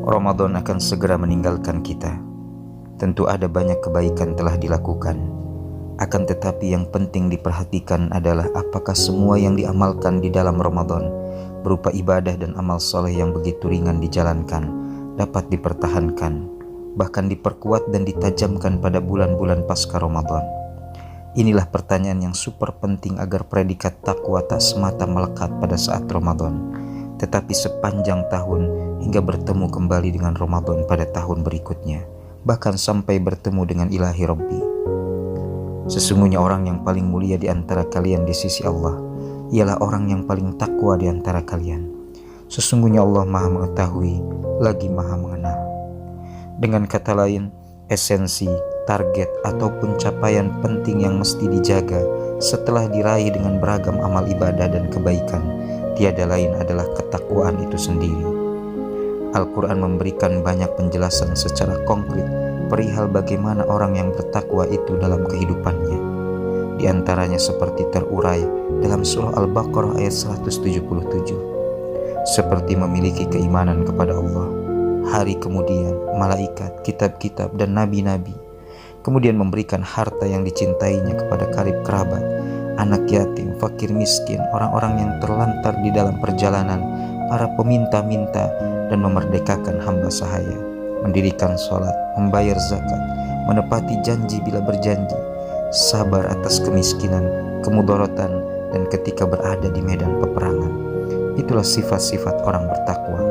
Ramadan akan segera meninggalkan kita. Tentu ada banyak kebaikan telah dilakukan. Akan tetapi yang penting diperhatikan adalah apakah semua yang diamalkan di dalam Ramadan berupa ibadah dan amal soleh yang begitu ringan dijalankan dapat dipertahankan, bahkan diperkuat dan ditajamkan pada bulan-bulan pasca Ramadan. Inilah pertanyaan yang super penting agar predikat takwa tak semata melekat pada saat Ramadan, tetapi sepanjang tahun hingga bertemu kembali dengan Ramadan pada tahun berikutnya, bahkan sampai bertemu dengan ilahi Rabbi. Sesungguhnya orang yang paling mulia di antara kalian di sisi Allah ialah orang yang paling takwa di antara kalian. Sesungguhnya Allah Maha Mengetahui lagi Maha Mengenal. Dengan kata lain, esensi, target ataupun capaian penting yang mesti dijaga setelah diraih dengan beragam amal ibadah dan kebaikan tiada lain adalah ketakwaan itu sendiri. Al-Quran memberikan banyak penjelasan secara konkret perihal bagaimana orang yang bertakwa itu dalam kehidupannya. Di antaranya seperti terurai dalam surah Al-Baqarah ayat 177. Seperti memiliki keimanan kepada Allah, hari kemudian, malaikat, kitab-kitab, dan nabi-nabi. Kemudian memberikan harta yang dicintainya kepada karib kerabat, anak yatim, fakir miskin, orang-orang yang terlantar di dalam perjalanan, para peminta-minta, dan memerdekakan hamba sahaya, mendirikan sholat, membayar zakat, menepati janji bila berjanji, sabar atas kemiskinan, kemudaratan, dan ketika berada di medan peperangan. Itulah sifat-sifat orang bertakwa.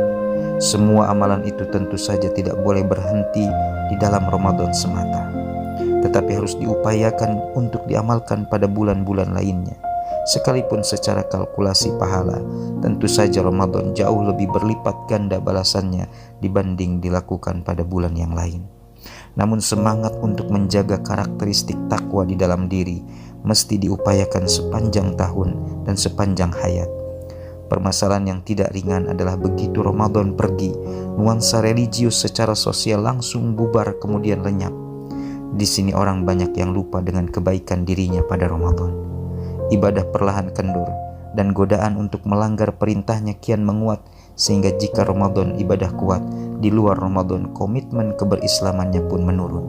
Semua amalan itu tentu saja tidak boleh berhenti di dalam Ramadan semata, tetapi harus diupayakan untuk diamalkan pada bulan-bulan lainnya. Sekalipun secara kalkulasi pahala, tentu saja Ramadan jauh lebih berlipat ganda balasannya dibanding dilakukan pada bulan yang lain. Namun semangat untuk menjaga karakteristik takwa di dalam diri mesti diupayakan sepanjang tahun dan sepanjang hayat. Permasalahan yang tidak ringan adalah begitu Ramadan pergi, nuansa religius secara sosial langsung bubar kemudian lenyap. Di sini orang banyak yang lupa dengan kebaikan dirinya pada Ramadan. Ibadah perlahan kendur dan godaan untuk melanggar perintahnya kian menguat, sehingga jika Ramadan ibadah kuat, di luar Ramadan komitmen keberislamannya pun menurun.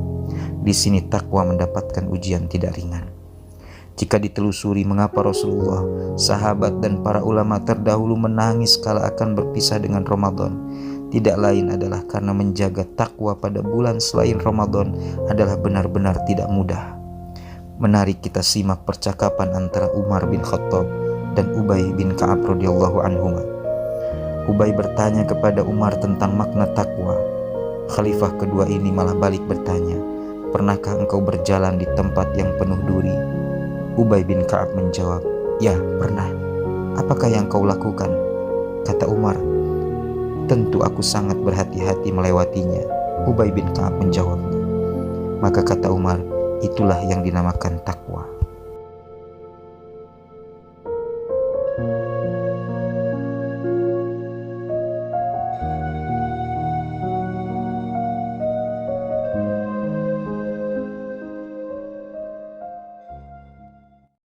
Di sini takwa mendapatkan ujian tidak ringan. Jika ditelusuri mengapa Rasulullah, sahabat, dan para ulama terdahulu menangis kala akan berpisah dengan Ramadan, tidak lain adalah karena menjaga takwa pada bulan selain Ramadan adalah benar-benar tidak mudah. Menarik kita simak percakapan antara Umar bin Khattab dan Ubay bin Ka'ab radhiyallahu anhuma. Ubay bertanya kepada Umar tentang makna takwa. Khalifah kedua ini malah balik bertanya, "Pernahkah engkau berjalan di tempat yang penuh duri?" Ubay bin Ka'ab menjawab, "Ya, pernah. Apakah yang kau lakukan?" Kata Umar, "Tentu aku sangat berhati-hati melewatinya." Ubay bin Ka'ab menjawabnya. Maka kata Umar, "Itulah yang dinamakan takwa."